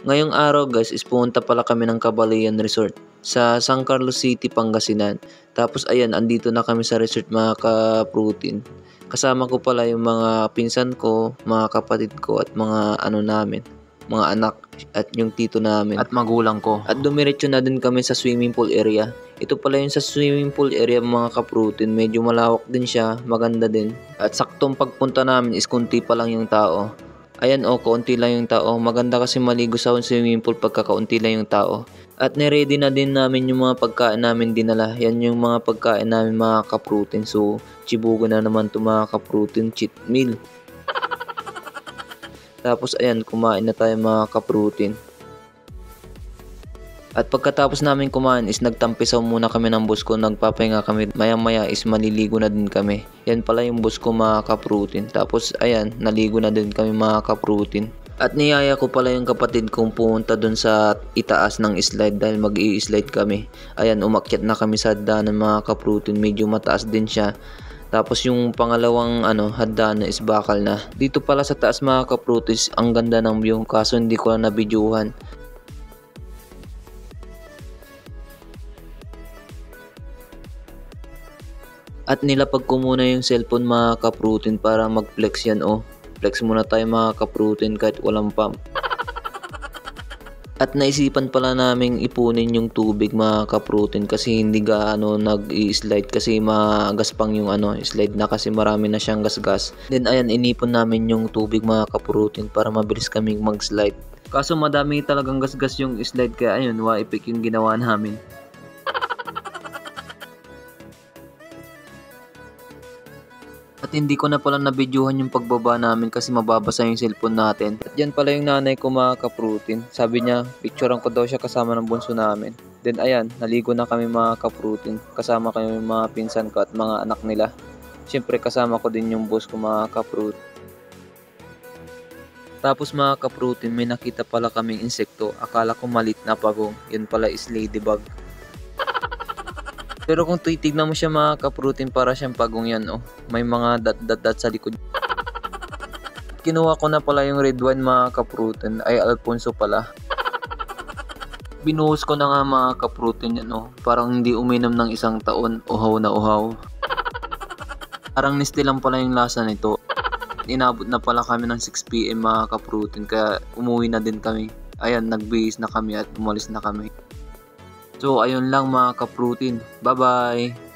Ngayong araw guys is pumunta pala kami ng Cabalayan Resort sa San Carlos City, Pangasinan. Tapos ayan, andito na kami sa resort mga ka-protein. Kasama ko pala yung mga pinsan ko, mga kapatid ko at mga ano namin, mga anak at yung tito namin at magulang ko. At dumiretso na din kami sa swimming pool area. Ito pala yung sa swimming pool area mga ka-protein. Medyo malawak din siya, maganda din. At saktong pagpunta namin is kunti pa lang yung tao. Ayan kaunti lang yung tao. Maganda kasi maligo sa swimming pool pagka kaunti lang yung tao. At niready na din namin yung mga pagkain namin dinala. Yan yung mga pagkain namin mga ka-protein. So, chibugo na naman to mga ka-protein cheat meal. Tapos ayan, kumain na tayo mga ka-protein. At pagkatapos namin kumain is nagtampisaw muna kami ng bus ko, nagpapahinga kami. Maya maya is maliligo na din kami. Yan pala yung bus ko mga ka-protein. Tapos ayan, naligo na din kami mga ka-protein. At niyaya ko pala yung kapatid kong pumunta dun sa itaas ng slide dahil mag-i-slide kami. Ayan, umakyat na kami sa hagdanan mga ka-protein. Medyo mataas din siya. Tapos yung pangalawang hagdanan is bakal na. Dito pala sa taas mga ka-protein, ang ganda ng view kaso hindi ko na nabidyuhan. At nilapag ko muna yung cellphone mga ka-protein para mag-flex yan Flex muna tayo mga ka-protein kahit walang pump. At naisipan pala naming ipunin yung tubig mga ka-protein kasi hindi gaano nag-i-slide kasi magaspang yung slide na kasi marami na siyang gasgas. Then ayan, inipon namin yung tubig mga ka-protein para mabilis kaming mag-slide. Kaso madami talagang gasgas yung slide kaya ayun, wa-epic yung ginawa namin. At hindi ko na pala nabidyuhan yung pagbaba namin kasi mababasa yung cellphone natin. At yan pala yung nanay ko mga ka-protein. Sabi niya, picturean ko daw siya kasama ng bunso namin. Then ayan, naligo na kami mga ka-protein. Kasama kami mga pinsan ko at mga anak nila. Siyempre kasama ko din yung boss ko mga ka-protein. Tapos mga ka-protein, may nakita pala kaming insekto. Akala ko malit na pagong. Yun pala is ladybug. Pero kung titignan mo siya mga ka-protein, para siyang pagong yan May mga dot sa likod. Kinuha ko na pala yung red wine mga ka-protein. Ay Alfonso pala. Binuhos ko na nga mga ka-protein yan Parang hindi uminom ng isang taon. Uhaw na uhaw. Parang nisti lang pala yung lasa nito. Inabot na pala kami ng 6 PM mga ka-protein. Kaya umuwi na din kami. Ayan, nagbihis na kami at umalis na kami. So ayun lang mga ka-protein. Bye bye!